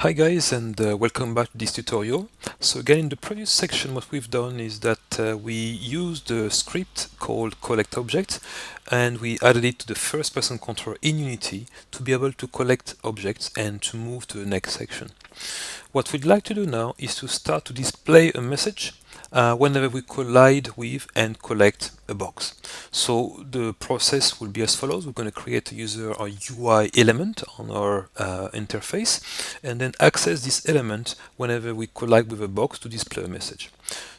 Hi guys, and welcome back to this tutorial. So again, in the previous section what we've done is that we used a script called collectObject, and we added it to the first person controller in Unity to be able to collect objects and to move to the next section. What we'd like to do now is to start to display a message whenever we collide with and collect a box. So the process will be as follows. We're going to create a user or UI element on our interface and then access this element whenever we collide with a box to display a message.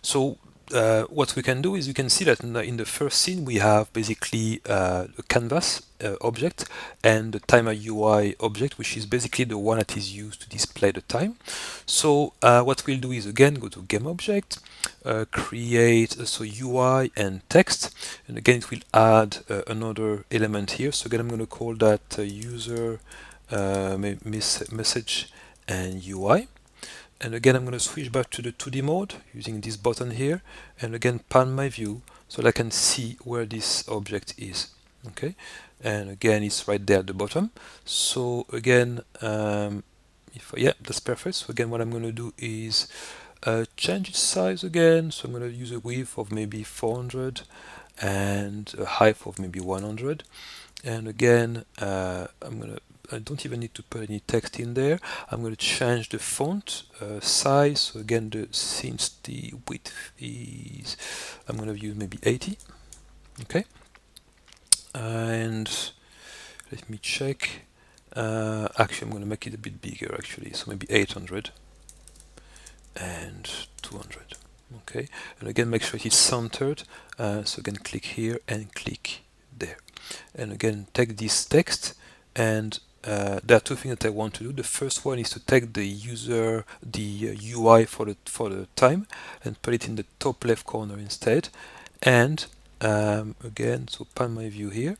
So what we can do is you can see that in the first scene we have basically a canvas object and the timer UI object, which is basically the one that is used to display the time. So what we'll do is again go to game object, create so UI and text, and again it will add another element here. So again I'm going to call that user message and UI. And again, I'm going to switch back to the 2D mode using this button here, and again pan my view so that I can see where this object is. Okay, and again it's right there at the bottom. So again, yeah, that's perfect. So again, what I'm going to do is change its size again. So I'm going to use a width of maybe 400 and a height of maybe 100. And again, I don't even need to put any text in there. I'm going to change the font size. So again, since the width is, I'm going to use maybe 80. Okay, and let me check. Actually, I'm going to make it a bit bigger. Actually, so maybe 800 and 200. Okay, and again, make sure it's centered. So again, click here and click there. And again, take this text, and there are two things that I want to do. The first one is to take the UI for the time and put it in the top left corner instead. And again, so pan my view here,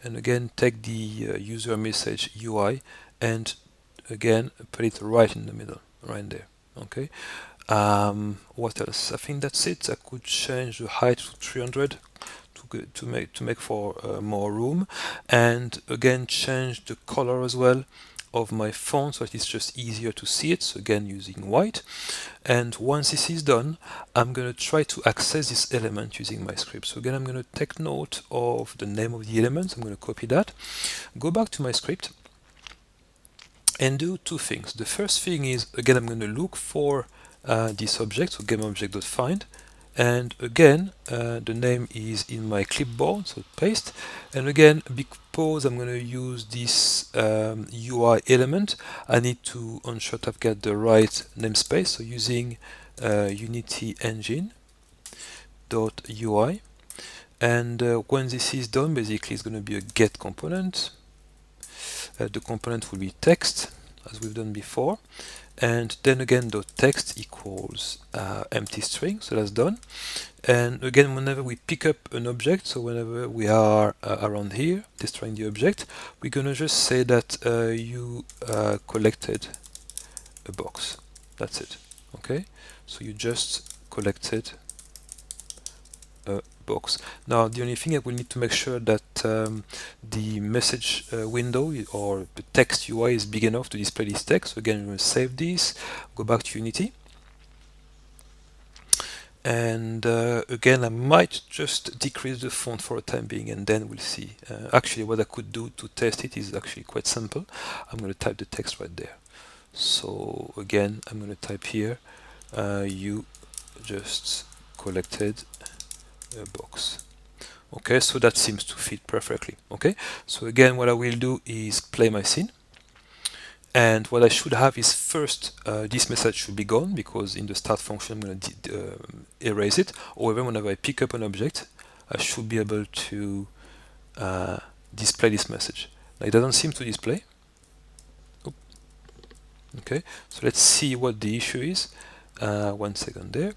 and again take the user message UI and again put it right in the middle, right there. Okay. What else? I think that's it. I could change the height to 300 to make for more room, and again change the color as well of my font so that it's just easier to see it. So again using white, and once this is done, I'm going to try to access this element using my script. So again I'm going to take note of the name of the element. I'm going to copy that, go back to my script and do two things. The first thing is again I'm going to look for this object, so GameObject.find, and again the name is in my clipboard, so paste, and again because I'm going to use this UI element, I need to ensure that I've got the right namespace, so using Unity Engine .ui, and when this is done, basically it's going to be a get component. The component will be text as we've done before, and then again the text equals empty string, so that's done. And again whenever we pick up an object, so whenever we are around here destroying the object, we're gonna just say that you collected a box. That's it. Okay, so you just collected a box. Now the only thing I will need to make sure that the message window or the text UI is big enough to display this text. So again, we're going to save this, go back to Unity, and again I might just decrease the font for a time being, and then we'll see. Actually what I could do to test it is actually quite simple. I'm going to type the text right there. So again I'm going to type here you just collected a box. Okay, so that seems to fit perfectly. Okay, so again what I will do is play my scene, and what I should have is first this message should be gone because in the start function I'm going to erase it. However, whenever I pick up an object I should be able to display this message. Now it doesn't seem to display. Okay, so let's see what the issue is. 1 second there.